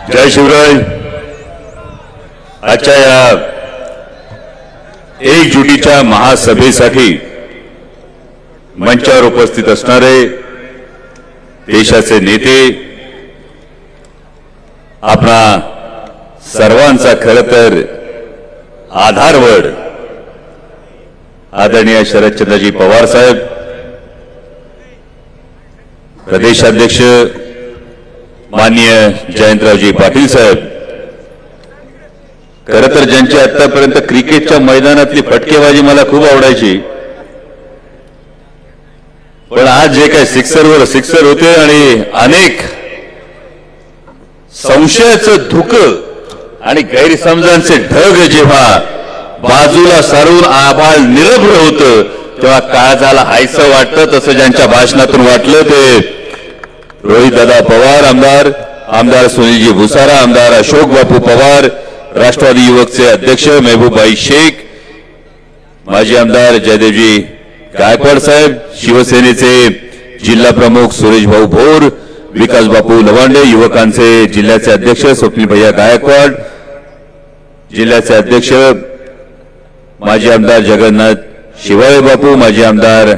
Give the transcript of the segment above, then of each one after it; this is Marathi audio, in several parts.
जय शिवराय। आजच्या या एकजुटीच्या महासभेसाठी मंचावर उपस्थित असणारे देशाचे नेते, आपणा सर्वांचा खरं तर आधारवड आदरणीय शरदचंद्रजी पवार साहेब, प्रदेशाध्यक्ष माननीय जयंतरावजी पाटील साहेब, खरं तर ज्यांची आतापर्यंत क्रिकेटच्या मैदानातली फटकेबाजी मला खूप आवडायची, पण आज जे काही सिक्सरवर सिक्सर होते आणि अनेक संशयाचं धुकं आणि गैरसमजांचे ढग जेव्हा बाजूला सारून आभाळ निरभ्र होतं तेव्हा काळजाला हायसं वाटतं, तसं ज्यांच्या भाषणातून वाटलं ते रोहितदादा पवार आमदार सुनीलजी भुसारा, आमदार अशोक बापू पवार, राष्ट्रवादी युवकचे अध्यक्ष महबूबभाई शेख, माजी आमदार जयदेवजी गायकवाड साहेब, शिवसेनेचे जिल्हा प्रमुख सुरेश भाऊ भोर, विकास बापू लवांडे, युवकांचे जिल्ह्याचे अध्यक्ष स्वप्नील भैया गायकवाड, जिल्ह्याचे अध्यक्ष माजी आमदार जगन्नाथ शिवाळे बापू, माजी आमदार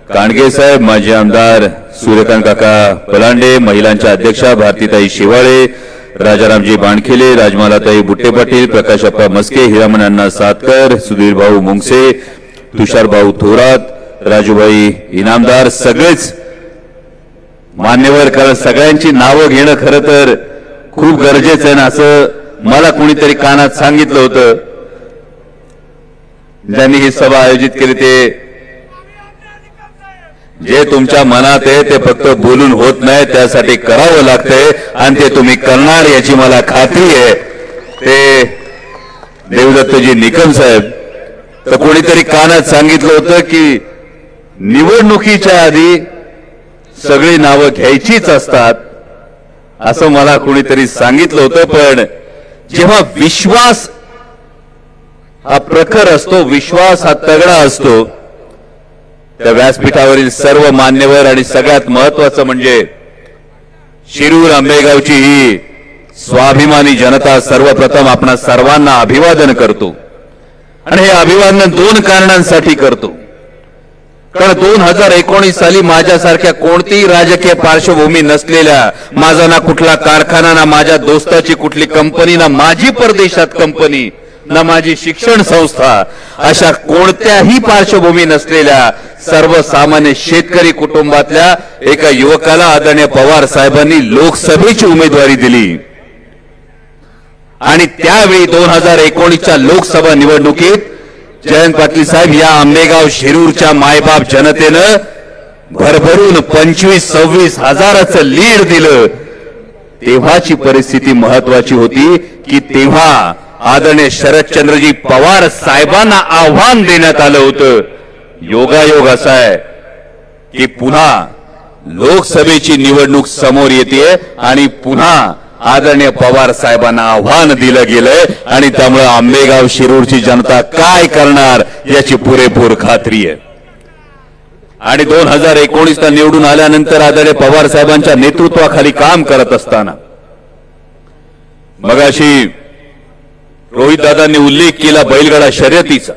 कांडगे साहेब, माजी आमदार सूर्यकांत काका पलांडे, महिलांच्या अध्यक्षा भारतीताई शिवाळे, राजारामजी बाणखेले, राजमालाताई बुट्टे पाटील, प्रकाशप्पा मस्के, हिरामण अण्णा सातकर, सुधीर भाऊ मुंगसे, तुषार भाऊ थोरात, राजूभाई इनामदार, सगळेच मान्यवर, कारण सगळ्यांची नावं घेणं खरं तर खूप गरजेचं आहे ना, असं मला कोणीतरी कानात सांगितलं होतं ज्यांनी ही सभा आयोजित केली, ते जे तुमच्या मनात आहे ते फक्त बोलून होत नाही, त्यासाठी करावं लागतंय आणि ते तुम्ही करणार याची मला खात्री आहे। ते देवदत्तजी निकम साहेब, तर कोणीतरी कानात सांगितलं होतं की निवडणुकीच्या आधी सगळी नावं घ्यायचीच असतात, असं मला कोणीतरी सांगितलं होतं, पण जेव्हा विश्वास हा प्रखर असतो, विश्वास हा तगडा असतो, त्या व्यासपीठावरील सर्व मान्यवर आणि सगळ्यात महत्वाचं म्हणजे शिरूर आंबेगावची ही स्वाभिमानी जनता सर्वप्रथम आपणा सर्वांना अभिवादन करतो आणि हे अभिवादन दोन कारणांसाठी करतो। कारण 2019 साली माझ्यासारख्या कोणतीही राजकीय पार्श्वभूमी नसलेल्या, माझा ना कुठला कारखाना, ना माझ्या दोस्ताची कुठली कंपनी, ना माझी परदेशात कंपनी, ना माझी शिक्षण संस्था, अशा कोणत्याही पार्श्वभूमी नसलेल्या सर्वसामान्य शेतकरी कुटुंबातल्या एका युवकाला आदरणीय पवार साहेबांनी लोकसभेची उमेदवारी दिली आणि त्यावेळी 2019च्या लोकसभा निवडणुकीत जयंत पाटील साहेब या आंबेगाव शिरूरच्या मायबाप जनतेनं भरभरून 25-26 हजाराचं लीड दिलं। तेव्हाची परिस्थिती महत्वाची होती की तेव्हा आदरणीय शरदचंद्रजी पवार साहेबांना आव्हान देण्यात आलं होतं। योगायोग असा आहे की पुन्हा लोकसभेची निवडणूक समोर येते आणि पुन्हा आदरणीय पवार साहेबांना आव्हान दिलं गेलंय आणि त्यामुळे आंबेगाव शिरूरची जनता काय करणार याची पुरेपूर खात्री आहे। आणि 2019ला निवडून आल्यानंतर आदरणीय पवार साहेबांच्या नेतृत्वाखाली काम करत असताना मगाशी रोहितदादांनी उल्लेख केला बैलगाडा शर्यतीचा।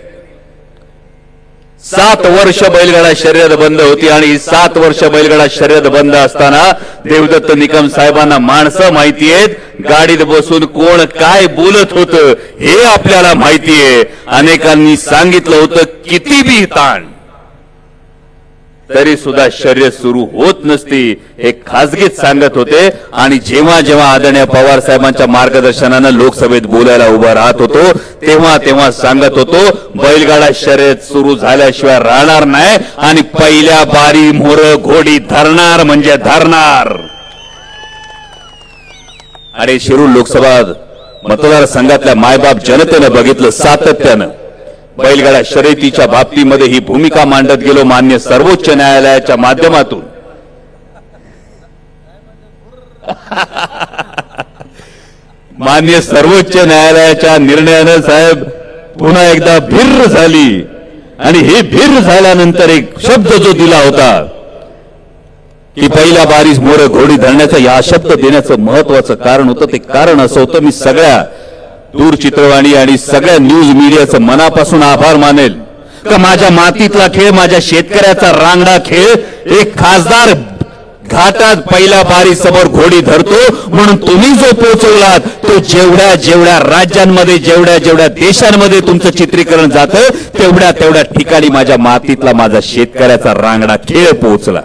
7 वर्ष बैलगाडा शर्यत बंद होती आणि 7 वर्ष बैलगाडा शर्यत बंद असताना देवदत्त निकम साहेबांना माणसं माहिती आहेत, गाडीत बसून कोण काय बोलत होतं हे आपल्याला माहिती आहे। अनेकांनी सांगितलं होतं किती बी ताण तरी सुद्धा शर्यत सुरू होत नसती हे खासगीत सांगत होते आणि जेव्हा जेव्हा आदरणीय पवार साहेबांच्या मार्गदर्शनानं लोकसभेत बोलायला उभा राहत होतो तेव्हा सांगत होतो बैलगाडा शर्यत सुरू झाल्याशिवाय राहणार नाही आणि पहिल्या बारी मोर घोडी धरणार म्हणजे धरणार। आणि शिरूर लोकसभा मतदारसंघातल्या मायबाप जनतेनं बघितलं सातत्यानं बैलगाडा शर्यतीच्या बाबतीमध्ये ही भूमिका मांडत गेलो मान्य सर्वोच्च न्यायालयाच्या माध्यमातून। मान्य सर्वोच्च न्यायालयाच्या निर्णयानं साहेब पुन्हा एकदा भिर्र झाली आणि हे भिर्र झाल्यानंतर एक शब्द जो दिला होता की पहिल्या बारीस मोर घोडी धरण्याचं या शब्द देण्याचं महत्वाचं कारण होतं. ते कारण असं होतं, मी सगळ्या दूरचित्रवाणी आणि सगळ्या न्यूज मीडियाचं मनापासून आभार मानेल का माझ्या मातीतला खेळ, माझ्या शेतकऱ्याचा रांगडा खेळ एक खासदार घाटात पहिल्या बारी समोर घोडी धरतो म्हणून तुम्ही जो पोहोचवलात तो जेवढ्या जेवढ्या राज्यांमध्ये, जेवढ्या जेवढ्या देशांमध्ये तुमचं चित्रीकरण जातं तेवढ्या तेवढ्या ठिकाणी माझ्या मातीतला, माझा शेतकऱ्याचा रांगडा खेळ पोहोचला.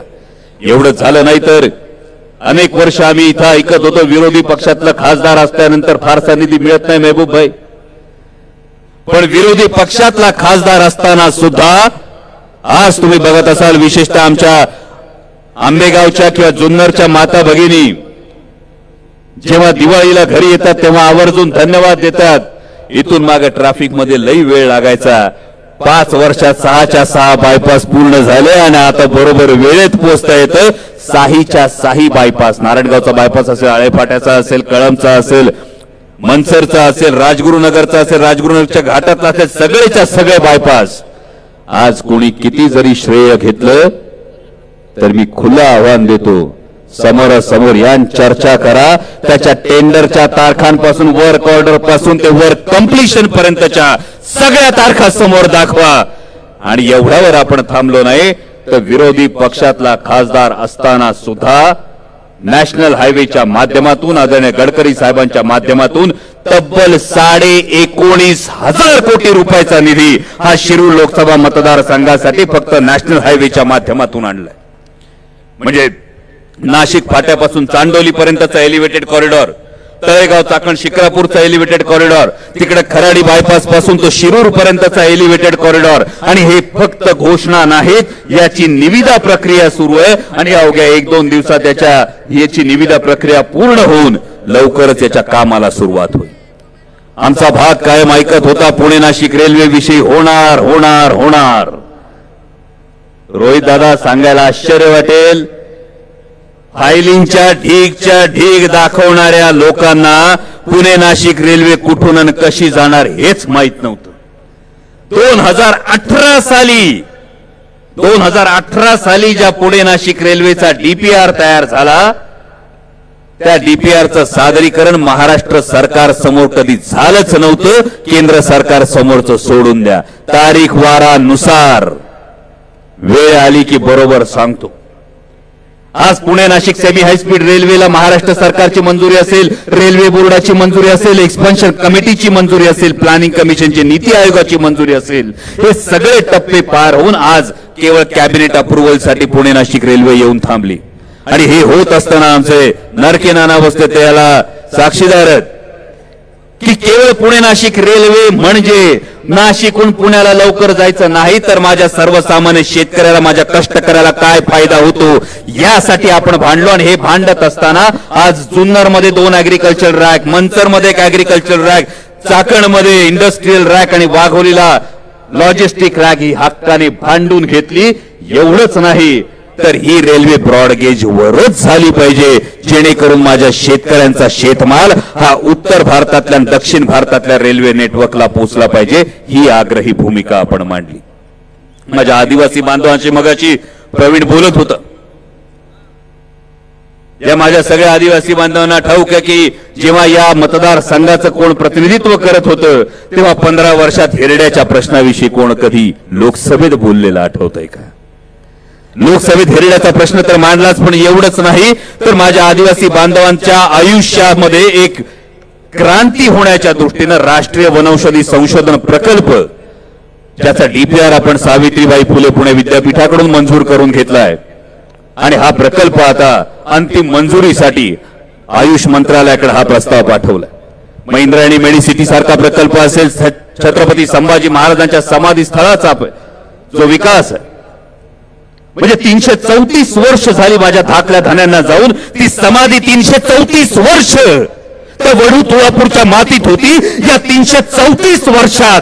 एवढं झालं नाही तर अनेक वर्ष आम्ही इथं ऐकत होतो विरोधी पक्षातला खासदार असल्यानंतर फारसा निधी मिळत नाही महबूब भाई. पण विरोधी पक्षातला खासदार असताना सुद्धा आज तुम्ही बघत असाल, विशेषतः आमच्या आंबेगावच्या किंवा जुन्नरच्या माता भगिनी जेव्हा दिवाळीला घरी येतात तेव्हा आवर्जून धन्यवाद देतात. इथून मागे ट्रॅफिक मध्ये लई वेळ लागायचा, 5 वर्षात 6च्या 6 बायपास पूर्ण झाले आणि आता बरोबर वेळेत पोहोचता येतं. 6च्या 6 बायपास, नारायणगावचा बायपास असेल, आळेफाट्याचा असेल, कळमचा असेल, मनसरचा असेल, राजगुरुनगरचा असेल, राजगुरुनगरच्या घाटातला असेल, सगळेच्या सगळे बायपास. आज कोणी किती जरी श्रेय घेतलं तर मी खुलं आव्हान देतो, समोरासमोर या चर्चा करा. त्याच्या टेंडरच्या तारखांपासून, वर्क ऑर्डर पासून ते वर्क कम्प्लिशन पर्यंतच्या सगळ्या तारखा समोर दाखवा. आणि एवढ्यावर आपण थांबलो नाही तर विरोधी पक्षातला खासदार असताना सुद्धा नॅशनल हायवेच्या माध्यमातून, आदरणीय गडकरी साहेबांच्या माध्यमातून तब्बल 19,500 कोटी रुपयाचा निधी हा शिरूर लोकसभा मतदारसंघासाठी फक्त नॅशनल हायवेच्या माध्यमातून आणलाय. म्हणजे नाशिक फाट्यापासून चांडोली पर्यंतचा एलिव्हेटेड कॉरिडॉर, तळेगाव चाकण शिक्रापूरचा एलिव्हेटेड कॉरिडॉर, तिकडे खराडी बायपास पासून तो शिरूर पर्यंतचा एलिव्हेटेड कॉरिडॉर. आणि हे फक्त घोषणा नाहीत, याची निविदा प्रक्रिया सुरू आहे आणि अवघ्या 1-2 दिवसात याची निविदा प्रक्रिया पूर्ण होऊन लवकरच याच्या कामाला सुरुवात होईल. आमचा भाग कायम ऐकत होता पुणे नाशिक रेल्वे विषयी होणार होणार होणार. रोहित दादा, सांगायला आश्चर्य वाटेल, फायलिंगच्या ढीग दाखवणाऱ्या लोकांना पुणे नाशिक रेल्वे कुठून आणि कशी जाणार हेच माहित नव्हतं. 2018 साली ज्या पुणे नाशिक रेल्वेचा डीपीआर तयार झाला, त्या डीपीआरचं सादरीकरण महाराष्ट्र सरकार समोर कधी झालंच नव्हतं. केंद्र सरकार समोरचं सोडून द्या, तारीख वारानुसार वेळ आली की बरोबर सांगतो. आज पुणे नाशिक सेमी हायस्पीड रेल्वेला महाराष्ट्र सरकारची मंजुरी असेल, रेल्वे बोर्डाची मंजुरी असेल, एक्सपान्शन कमिटीची मंजुरी असेल, प्लॅनिंग कमिशनची, नीती आयोगाची मंजुरी असेल, हे सगळे टप्पे पार होऊन आज केवळ कॅबिनेट अप्रुव्हलसाठी पुणे नाशिक रेल्वे येऊन थांबली. आणि हे होत असताना आमचे नरके नाना बसते त्याला साक्षीदार आहेत की केवळ पुणे नाशिक रेल्वे म्हणजे नाशिकहून पुण्याला लवकर जायचं नाही तर माझ्या सर्वसामान्य शेतकऱ्याला, माझ्या कष्टकऱ्याला काय फायदा होतो यासाठी आपण भांडलो. आणि हे भांडत असताना आज जुन्नरमध्ये 2 ऍग्रिकल्चर रॅक, मनसरमध्ये 1 ऍग्रिकल्चर रॅक, चाकणमध्ये इंडस्ट्रीयल रॅक आणि वाघोलीला लॉजिस्टिक रॅक ही हक्काने भांडून घेतली. एवढंच नाही तर ही रेल्वे ब्रॉडगेज वरच झाली पाहिजे, जेणेकरून माझ्या शेतकऱ्यांचा शेतमाल हा उत्तर भारतातल्या दक्षिण भारतातल्या रेल्वे नेटवर्कला पोहोचला पाहिजे. ही आग्रही भूमिका आपण मांडली. माझ्या आदिवासी बांधवांची मगाची प्रवीण बोलत होता, या माझ्या सगळ्या आदिवासी बांधवांना ठाऊक आहे की जेव्हा या मतदारसंघाचं कोण प्रतिनिधित्व करत होतं तेव्हा 15 वर्षात हिरड्याच्या प्रश्नाविषयी कोण कधी लोकसभेत बोललेलं आठवतंय का? लोकसभेत हिरड्याचा प्रश्न तर मांडलाच, पण एवढंच नाही तर माझ्या आदिवासी बांधवांच्या आयुष्यामध्ये एक क्रांती होण्याच्या दृष्टीनं राष्ट्रीय वनौषधी संशोधन प्रकल्प, ज्याचा डीपीआर आपण सावित्रीबाई फुले पुणे विद्यापीठाकडून मंजूर करून घेतलाय. आणि हा प्रकल्प आता अंतिम मंजुरीसाठी आयुष मंत्रालयाकडे हा प्रस्ताव पाठवलाय. मग इंद्रायणी मेडिसिटी सारखा प्रकल्प असेल, छत्रपती संभाजी महाराजांच्या समाधी स्थळाचा जो विकास आहे, म्हणजे 334 वर्ष झाली माझ्या धाकल्या धान्यांना जाऊन ती समाधी 334 वर्ष तर वडू तुळापूरच्या मातीत होती. या 334 वर्षात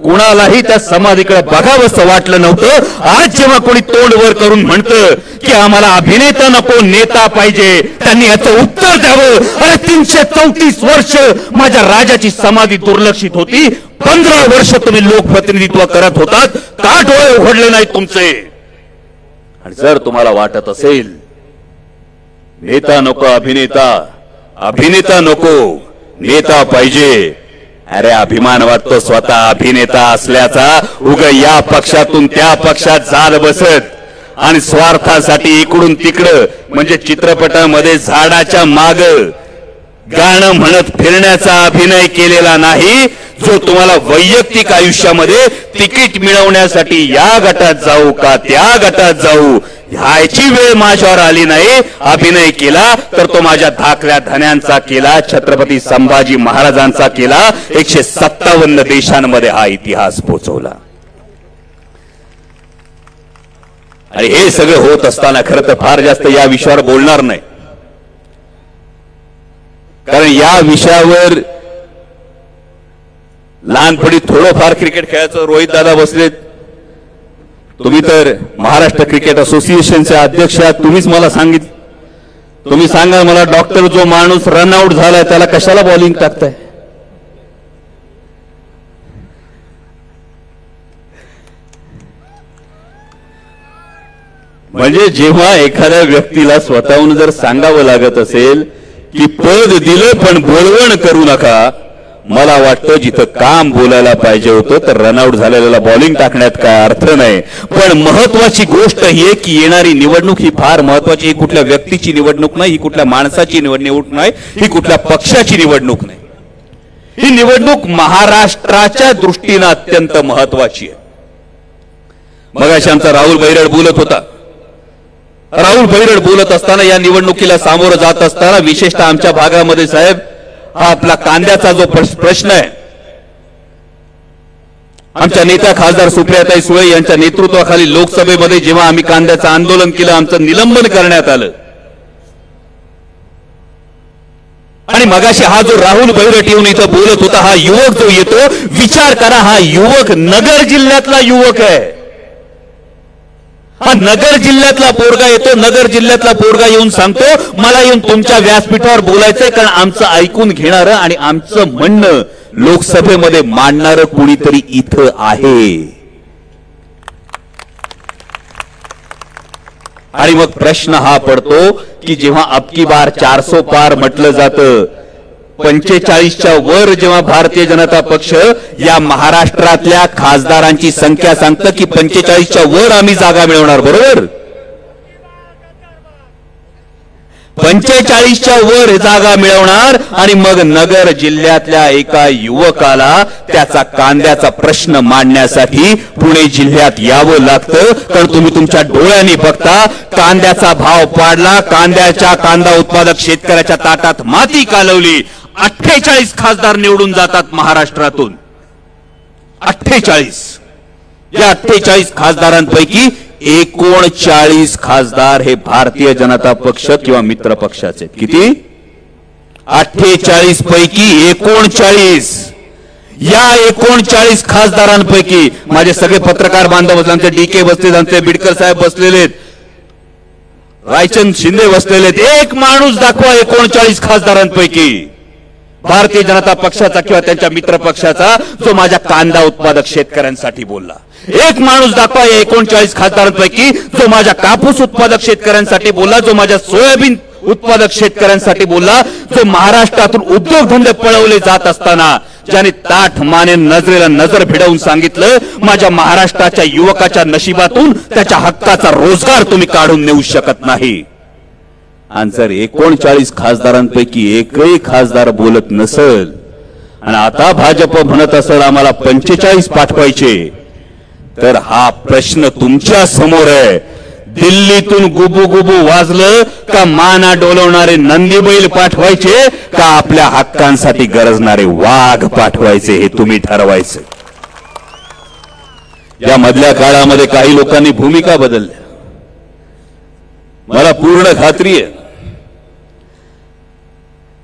कोणालाही त्या समाधीकडे बघावंसं वाटलं नव्हतं. आज जेव्हा कोणी तोंड वर करून म्हणतं की आम्हाला अभिनेता नको नेता पाहिजे, त्यांनी याचं उत्तर द्यावं. अरे 334 वर्ष माझ्या राजाची समाधी दुर्लक्षित होती, 15 वर्ष तुम्ही लोकप्रतिनिधित्व करत होतात, का डोळे उघडले नाही तुमचे? आणि जर तुम्हाला वाटत असेल नेता नको अभिनेता, अभिनेता नको नेता पाहिजे. अरे अभिमान वाटतो स्वतः अभिनेता असल्याचा. उग या पक्षातून त्या पक्षात जात बसत आणि स्वार्थासाठी इकडून तिकडं म्हणजे चित्रपटामध्ये झाडाच्या माग गाणं म्हणत फिरण्याचा अभिनय केलेला नाही, जो तुम्हाला वैयक्तिक आयुष्यामध्ये तिकीट मिळवण्यासाठी या गटात जाऊ का त्या गटात जाऊ ह्याची वेळ माझ्यावर आली नाही. अभिनय केला तर तो माझ्या धाकल्या धन्यांचा केला, छत्रपती संभाजी महाराजांचा केला. 157 देशांमध्ये हा इतिहास पोहोचवला. आणि हे सगळं होत असताना खरं तर फार जास्त या विषयावर बोलणार नाही, कारण या विषयावर लहानपणी थोडंफार क्रिकेट खेळायचं. रोहित दादा बसलेत, तुम्ही तर महाराष्ट्र क्रिकेट असोसिएशनचे अध्यक्ष आहात, तुम्हीच मला सांगितलं. तुम्ही सांगा मला, डॉक्टर जो माणूस रनआउट झालाय त्याला कशाला बॉलिंग टाकताय? म्हणजे जेव्हा एखाद्या व्यक्तीला स्वतःहून जर सांगावं लागत असेल की पद दिलं पण बोलवण करू नका, मला वाटतं जिथं काम बोलायला पाहिजे होतं तर रनआउट झालेल्याला बॉलिंग टाकण्यात काय अर्थ नाही. पण महत्वाची गोष्ट ही आहे की येणारी निवडणूक ही फार महत्वाची. ही कुठल्या व्यक्तीची निवडणूक नाही, ही कुठल्या माणसाची निवडणूक नाही, ही कुठल्या पक्षाची निवडणूक नाही. ही निवडणूक महाराष्ट्राच्या दृष्टीनं अत्यंत महत्वाची आहे. मगाशी आमचा राहुल बैरड बोलत होता. राहुल बैरड बोलत असताना या निवडणुकीला सामोरं जात असताना विशेषतः आमच्या भागामध्ये साहेब हा आपला कांद्याचा जो प्रश्न आहे, आमच्या नेत्या खासदार सुप्रियाताई सुळे यांच्या नेतृत्वाखाली लोकसभेमध्ये जेव्हा आम्ही कांद्याचं आंदोलन केलं, आमचं निलंबन करण्यात आलं. आणि मगाशी हा जो राहुल बैरट येऊन इथं बोलत होता, हा युवक जो येतो, विचार करा, हा युवक नगर जिल्ह्यातला युवक आहे. हा नगर जिल्ह्यातला पोरगा येतो, नगर जिल्ह्यातला पोरगा येऊन सांगतो मला येऊन तुमच्या व्यासपीठावर बोलायचंय, कारण आमचं ऐकून घेणारं आणि आमचं म्हणणं लोकसभेमध्ये मांडणारं कुणीतरी इथं आहे. आणि मग प्रश्न हा पडतो की जेव्हा अबकी बार 400 पार म्हटलं जातं, 45च्या वर जेव्हा भारतीय जनता पक्ष या महाराष्ट्रातल्या खासदारांची संख्या सांगतं की 45च्या वर आम्ही जागा मिळवणार, बरोबर? 45च्या वर जागा मिळवणार आणि मग नगर जिल्ह्यातल्या एका युवकाला त्याचा कांद्याचा प्रश्न मांडण्यासाठी पुणे जिल्ह्यात यावं लागतं. कारण तुम्ही तुमच्या डोळ्यांनी बघता कांद्याचा भाव पाडला, कांदा उत्पादक शेतकऱ्याच्या ताटात माती कालवली. 48 खासदार निवडून जातात महाराष्ट्रातून. 48. या 48 खासदारांपैकी 39 खासदार हे भारतीय जनता पक्ष किंवा मित्र पक्षाचे. किती? 48 पैकी 39. या 39 खासदारांपैकी माझे सगळे पत्रकार बांधव, आमचे डीके बसलेत, आमचे बिडकर साहेब बसलेले, रायचंद शिंदे बसलेले, एक माणूस दाखवा 39 खासदारांपैकी भारतीय जनता पक्षाचा किंवा त्यांच्या मित्र पक्षाचा जो माझ्या कांदा उत्पादक शेतकऱ्यांसाठी बोलला. एक माणूस दाखवा या 39 खासदारांपैकी जो माझ्या कापूस उत्पादक शेतकऱ्यांसाठी बोलला, जो माझ्या सोयाबीन उत्पादक शेतकऱ्यांसाठी बोलला, जो महाराष्ट्रातून उद्योगधंदे पळवले जात असताना ज्याने ताठ माने नजरेला नजर भिडवून सांगितलं माझ्या महाराष्ट्राच्या युवकाच्या नशिबातून त्याच्या हक्काचा रोजगार तुम्ही काढून नेऊ शकत नाही. आणि जर 39 खासदारांपैकी एकही खासदार बोलत नसेल आणि आता भाजप म्हणत असेल आम्हाला 45 पाठवायचे, तर हा प्रश्न तुमच्या समोर आहे. दिल्लीतून गुबू गुबू वाजलं का माना डोलवणारे नंदी बैल पाठवायचे का आपल्या हक्कांसाठी गरजणारे वाघ पाठवायचे हे तुम्ही ठरवायचे. या मधल्या काळामध्ये काही लोकांनी भूमिका बदलल्या. मला पूर्ण खात्री आहे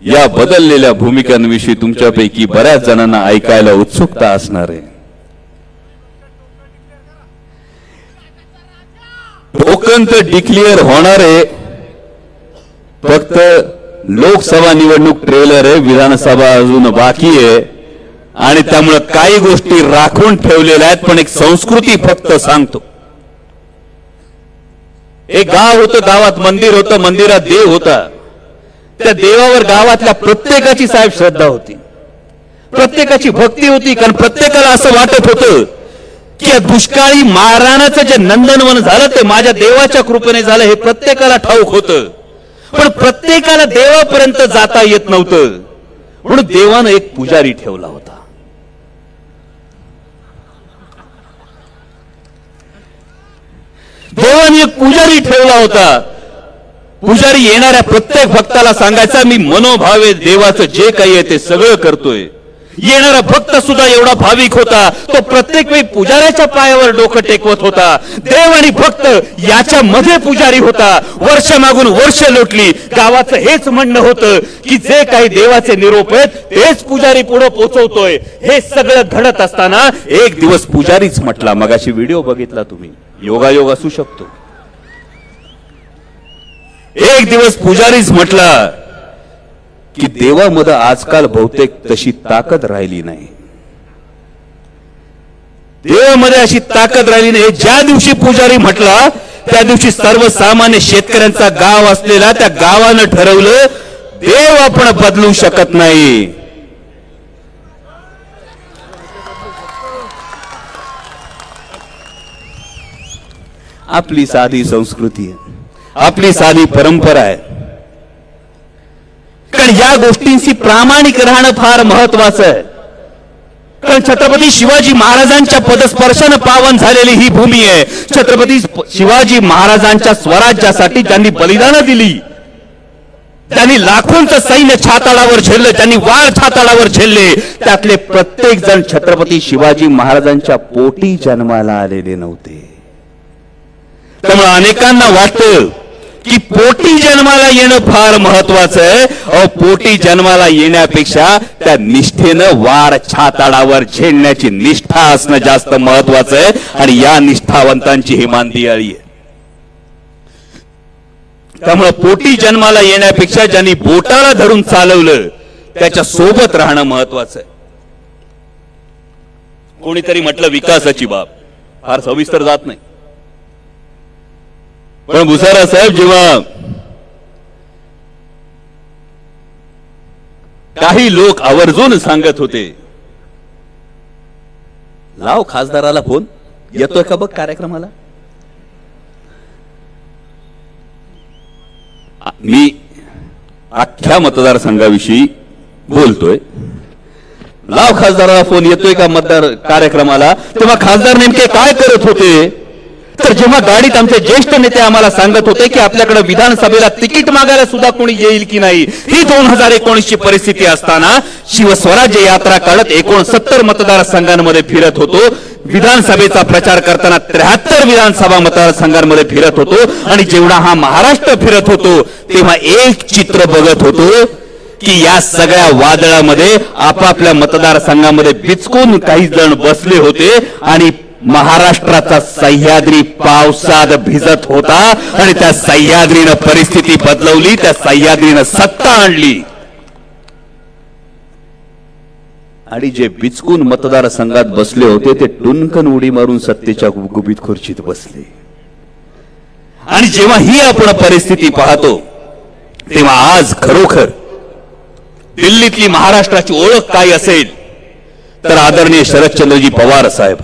या बदललेल्या भूमिकांविषयी तुमच्यापैकी बऱ्याच जणांना ऐकायला उत्सुकता असणार आहे. टोकन तर डिक्लेअर होणार आहे, फक्त लोकसभा निवडणूक ट्रेलर आहे, विधानसभा अजून बाकी आहे आणि त्यामुळे काही गोष्टी राखून ठेवलेल्या आहेत. पण एक संस्कृती फक्त सांगतो, एक गाव होतं, गावात मंदिर होतं, मंदिरात देव होता. त्या देवावर गावातल्या प्रत्येकाची साहेब श्रद्धा होती, प्रत्येकाची भक्ती होती. कारण प्रत्येकाला असं वाटत होतं की या दुष्काळी मारणाचं जे नंदनवन झालं ते माझ्या देवाच्या कृपेने झालं, हे प्रत्येकाला ठाऊक होतं. पण प्रत्येकाला देवापर्यंत जाता येत नव्हतं, म्हणून देवानं एक पुजारी ठेवला होता. देवाने एक पुजारी ठेवला होता. पुजारी येणाऱ्या प्रत्येक भक्ताला सांगायचा, मी मनोभावे देवाचं जे काही आहे ते सगळं करतोय. येणारा भक्त सुद्धा एवढा भाविक होता, तो प्रत्येक वेळी पुजाऱ्याच्या पायावर डोकं टेकवत होता. देव आणि भक्त याच्या मध्ये पुजारी होता. वर्ष मागून वर्ष लोटली, गावाचं हेच म्हणणं होतं की जे काही देवाचे निरोप आहेत तेच पुजारी पुढे पोहोचवतोय. हे सगळं घडत असताना एक दिवस पुजारीच म्हटला, मगाशी व्हिडिओ बघितला तुम्ही, योगायोग असू शकतो. एक दिवस पुजारीच म्हटला की देवामध्ये आजकाल बहुतेक तशी ताकद राहिली नाही, देवामध्ये अशी ताकद राहिली नाही. ज्या दिवशी पुजारी म्हटला त्या दिवशी सर्वसामान्य शेतकऱ्यांचा गाव असलेला त्या गावानं ठरवलं, देव आपण बदलू शकत नाही. आपली साधी संस्कृती आहे, आपली साधी परंपरा आहे. कारण या गोष्टींशी प्रामाणिक राहणं फार महत्वाचं आहे. कारण छत्रपती शिवाजी महाराजांच्या पदस्पर्शानं पावन झालेली ही भूमी आहे. छत्रपती शिवाजी महाराजांच्या स्वराज्यासाठी ज्यांनी बलिदानं दिली, त्यांनी लाखोंचं सैन्य छाताडावर झेललं, त्यांनी वार छाताडावर झेलले, त्यातले प्रत्येक जण छत्रपती शिवाजी महाराजांच्या पोटी जन्माला आलेले नव्हते. त्यामुळे अनेकांना वाटतं की पोटी जन्माला येणं फार महत्वाचं आहे. अहो, पोटी जन्माला येण्यापेक्षा त्या निष्ठेनं वार छाताडावर झेलण्याची निष्ठा असणं जास्त महत्वाचं आहे. आणि या निष्ठावंतांची ही मान दिवाळी आहे. त्यामुळे पोटी जन्माला येण्यापेक्षा ज्यांनी बोटाला धरून चालवलं त्याच्या सोबत राहणं महत्वाचं आहे. कोणीतरी म्हटलं विकासाची बाब फार सविस्तर जात नाही, पण भुसारा साहेब जेव्हा काही लोक आवर्जून सांगत होते, लाव खासदाराला फोन, येतोय का बघ कार्यक्रमाला, मी अख्ख्या मतदारसंघाविषयी बोलतोय, लाव खासदाराला फोन, येतोय का मतदार कार्यक्रमाला. तेव्हा खासदार नेमके काय करत होते, तर जेव्हा गाडीत आमचे ज्येष्ठ नेते आम्हाला सांगत होते की आपल्याकडे विधानसभेला तिकीट मागायला सुद्धा कोणी येईल की नाही, ही 2019 ची परिस्थिती असताना शिवस्वराज्य यात्रा काढत 69 मतदारसंघांमध्ये फिरत होतो. विधानसभेचा प्रचार करताना 73 विधानसभा मतदारसंघांमध्ये फिरत होतो. आणि जेवढा हा महाराष्ट्र फिरत होतो तेव्हा एक चित्र बघत होतो की या सगळ्या वादळामध्ये आपापल्या मतदारसंघामध्ये बिचकून काही जण बसले होते आणि महाराष्ट्राचा सह्याद्री पावसात भिजत होता. आणि त्या सह्याद्रीनं परिस्थिती बदलवली, त्या सह्याद्रीनं सत्ता आणली. आणि जे बिचकून मतदारसंघात बसले होते ते टुनकन उडी मारून सत्तेच्या गुबगुबीत खुर्चीत बसले. आणि जेव्हा ही आपण परिस्थिती पाहतो तेव्हा आज खरोखर दिल्लीतली महाराष्ट्राची ओळख काय असेल तर आदरणीय शरदचंद्रजी पवार साहेब.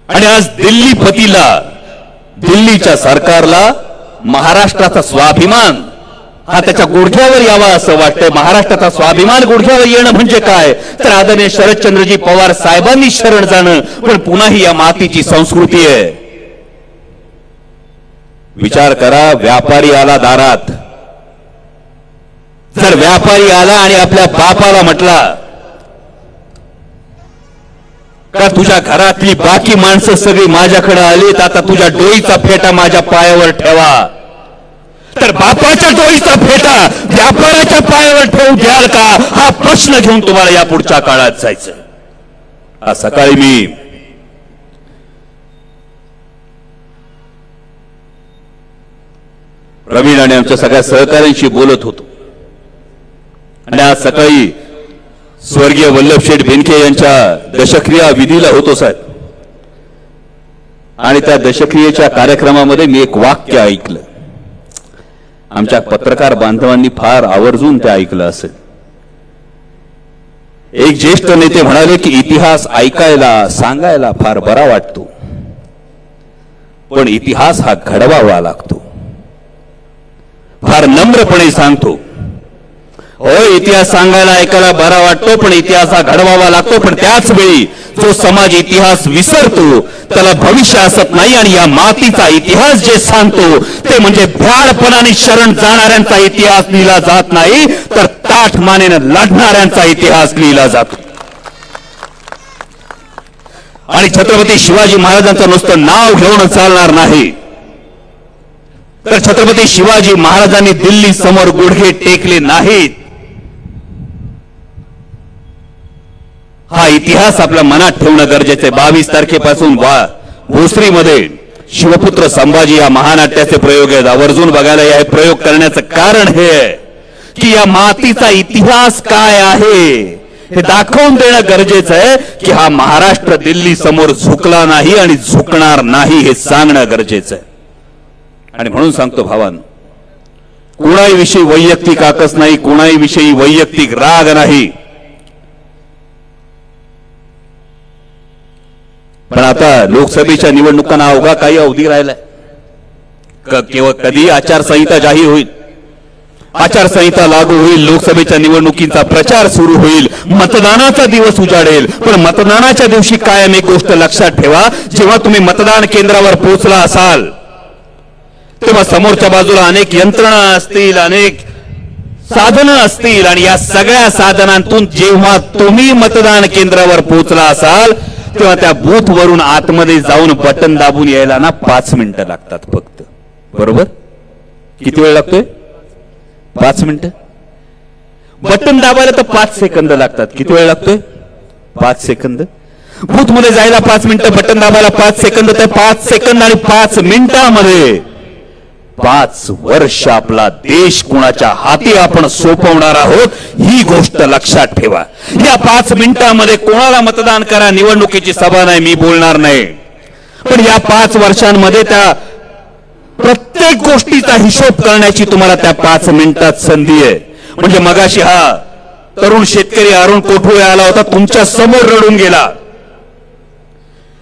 आणि आज दिल्लीपतीला, दिल्लीच्या सरकारला महाराष्ट्राचा स्वाभिमान हा त्याच्या गुडघ्यावर यावा असं वाटतंय. महाराष्ट्राचा स्वाभिमान गुडघ्यावर येणं म्हणजे काय तर आदरणीय शरदचंद्रजी पवार साहेबांनी शरण जाणं. पण पुन्हा ही या मातीची संस्कृती आहे. विचार करा, व्यापारी आला दारात, जर व्यापारी आला आणि आपल्या बापाला म्हटला का तुझ्या घरातली बाकी माणसं सगळी माझ्याकडे आलीत, आता तुझ्या डोईचा फेटा माझ्या पायावर ठेवा, तर बापाच्या डोईचा फेटा व्यापाराच्या पायावर ठेवू द्याल का, हा प्रश्न घेऊन तुम्हाला या पुढच्या काळात जायचं. आज सकाळी मी प्रवीण आणि आमच्या सगळ्या सहकाऱ्यांशी बोलत होतो. आणि आज सकाळी स्वर्गीय वल्लभशेठ बेनके यांच्या दशक्रिया विधीला होतो साहेब. आणि त्या दशक्रियेच्या कार्यक्रमामध्ये मी एक वाक्य ऐकलं. आमच्या पत्रकार बांधवांनी फार आवर्जून ते ऐकलं असेल. एक ज्येष्ठ नेते म्हणाले की इतिहास ऐकायला सांगायला फार बरा वाटतो, पण इतिहास हा घडवावा लागतो. फार नम्रपणे सांगतो, हो इतिहास सांगायला ऐकायला बरा वाटतो, पण इतिहास हा घडवावा लागतो. पण त्याच वेळी जो समाज इतिहास विसरतो त्याला भविष्य असत नाही. आणि या मातीचा इतिहास जे सांगतो ते म्हणजे भ्याडपणाने शरण जाणाऱ्यांचा इतिहास लिहिला जात नाही, तर ताठ मानेने लढणाऱ्यांचा इतिहास लिहिला जातो. आणि छत्रपती शिवाजी महाराजांचं नुसतं नाव घेऊन चालणार नाही, तर छत्रपती शिवाजी महाराजांनी दिल्ली समोर गुडघे टेकले नाहीत. हा इतिहास आपल्या मनात ठेवणं गरजेचं आहे. 22 तारखेपासून भोसरीमध्ये शिवपुत्र संभाजी या महानाट्याचे प्रयोग आहेत. आवर्जून बघायला हे प्रयोग करण्याचं कारण हे की या मातीचा इतिहास काय आहे हे दाखवून देणं गरजेचं आहे. की हा महाराष्ट्र दिल्ली समोर झुकला नाही आणि झुकणार नाही हे सांगणं गरजेचं आहे. आणि म्हणून सांगतो भावांनो, कोणाविषयी वैयक्तिक आकस नाही, कोणाविषयी वैयक्तिक राग नाही, पण आता लोकसभेच्या निवडणुकांना अवघा काही अवधी राहिलाय. केवळ कधी आचारसंहिता जाहीर होईल, आचारसंहिता लागू होईल, लोकसभेच्या निवडणुकीचा प्रचार सुरू होईल, मतदानाचा दिवस उजाडेल. पण मतदानाच्या दिवशी कायम एक गोष्ट लक्षात ठेवा, जेव्हा तुम्ही मतदान केंद्रावर पोहोचला असाल तेव्हा समोरच्या बाजूला अनेक यंत्रणा असतील, अनेक साधनं असतील, आणि या सगळ्या साधनांतून जेव्हा तुम्ही मतदान केंद्रावर पोहोचला असाल तेव्हा त्या बूथ वरून आतमध्ये जाऊन बटन दाबून यायला ना 5 मिनिटं लागतात फक्त. बरोबर? किती वेळ लागतोय? 5 मिनिटं. बटन दाबायला तर 5 सेकंद लागतात. किती वेळ लागतोय? 5 सेकंद. बूथ मध्ये जायला 5 मिनिटं, बटन दाबायला 5 सेकंद. तर 5 सेकंद आणि 5 मिनिटांमध्ये 5 वर्ष आपला देश कुणाच्या हाती आपण सोपवणार आहोत, ही गोष्ट लक्षात ठेवा. या 5 मिनिटांमध्ये कोणाला मतदान करा, निवडणुकीची सभा नाही, मी बोलणार नाही, पण या 5 वर्षांमध्ये त्या प्रत्येक गोष्टीचा हिशोब करण्याची तुम्हाला त्या 5 मिनिटात संधी आहे. म्हणजे मगाशी हा तरुण शेतकरी अरुण कोठुळे आला होता, तुमच्या समोर रडून गेला.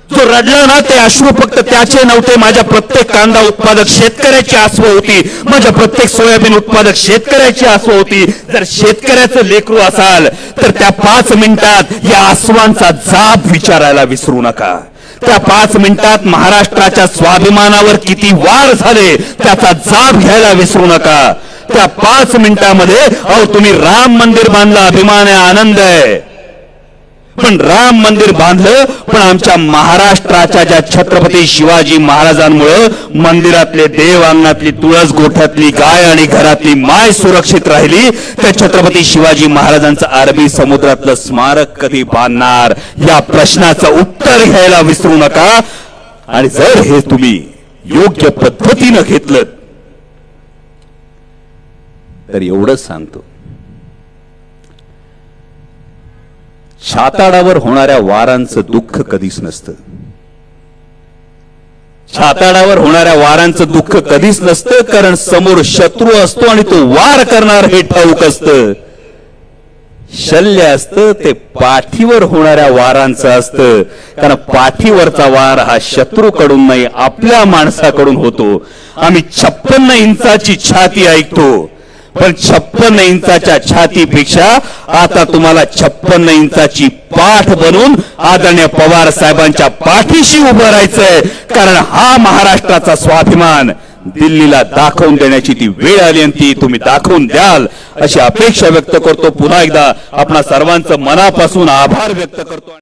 जो रडला ना ते अश्रू फक्त त्याचे नव्हते, माझ्या प्रत्येक कांदा उत्पादक शेतकऱ्याची आसव होती, माझ्या प्रत्येक सोयाबीन उत्पादक शेतकऱ्याची आसव होती. जर शेतकऱ्याचं लेकरू असाल तर त्या 5 मिनिटात या आसवांचा जाब विचारायला विसरू नका. त्या 5 मिनिटात महाराष्ट्राच्या स्वाभिमानावर किती वार झाले त्याचा जाब घ्यायला विसरू नका. त्या 5 मिनिटांमध्ये अहो तुम्ही राम मंदिर बांधलं, अभिमान आहे, आनंद आहे, पण राम मंदिर बांधलं, पण आमच्या महाराष्ट्राच्या ज्या छत्रपती शिवाजी महाराजांमुळे मंदिरातले देव, अंगणातली तुळस, गोठ्यातली गाय आणि घरातली माय सुरक्षित राहिली, त्या छत्रपती शिवाजी महाराजांचं अरबी समुद्रातलं स्मारक कधी बांधणार या प्रश्नाचं उत्तर घ्यायला विसरू नका. आणि जर हे तुम्ही योग्य पद्धतीनं घेतलं तर एवढंच सांगतो, छाताडावर होणाऱ्या वारांचं दुःख कधीच नसतं. छाताडावर होणाऱ्या वारांचं दुःख कधीच नसतं, कारण समोर शत्रू असतो आणि तो वार करणार हे ठाऊक असतं. शल्य असतं ते पाठीवर होणाऱ्या वारांचं असतं, कारण पाठीवरचा वार हा शत्रूकडून नाही आपल्या माणसाकडून होतो. आम्ही 56 इंचाची छाती ऐकतो, पण 56 इंचाच्या छातीपेक्षा आता तुम्हाला 56 इंचाची पाठ बनून आदरणीय पवार साहेबांच्या पाठीशी उभं राहायचंय. कारण हा महाराष्ट्राचा स्वाभिमान दिल्लीला दाखवून देण्याची ती वेळ आली आणि ती तुम्ही दाखवून द्याल अशी अपेक्षा व्यक्त करतो. पुन्हा एकदा आपणा सर्वांचं मनापासून आभार व्यक्त करतो.